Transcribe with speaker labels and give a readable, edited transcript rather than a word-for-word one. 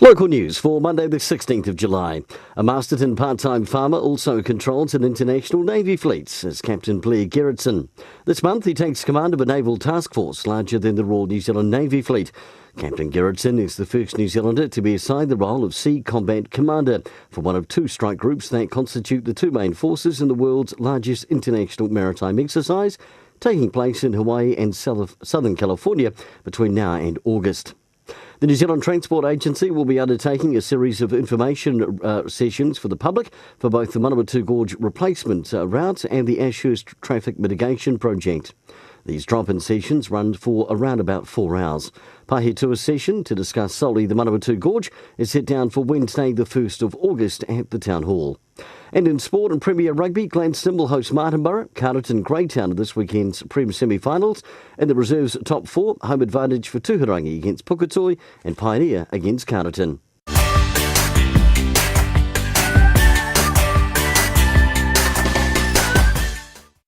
Speaker 1: Local news for Monday the 16th of July. A Masterton part-time farmer also controls an international Navy fleet as Captain Brent Gare. This month he takes command of a naval task force larger than the Royal New Zealand Navy fleet. Captain Gare is the first New Zealander to be assigned the role of Sea Combat Commander for one of two strike groups that constitute the two main forces in the world's largest international maritime exercise, taking place in Hawaii and Southern California between now and August. The New Zealand Transport Agency will be undertaking a series of information sessions for the public for both the Manawatu Gorge replacement route and the Ashurst traffic mitigation project. These drop-in sessions run for around about 4 hours. Pahe session to discuss solely the Manawatu Gorge is set down for Wednesday the 1st of August at the Town Hall. And in sport and Premier Rugby, Gladstone will host Martinborough, Carterton Greytown at this weekend's Prem semi-finals, and the reserves top four, home advantage for Tuharangi against Puketoi and Pioneer against Carterton.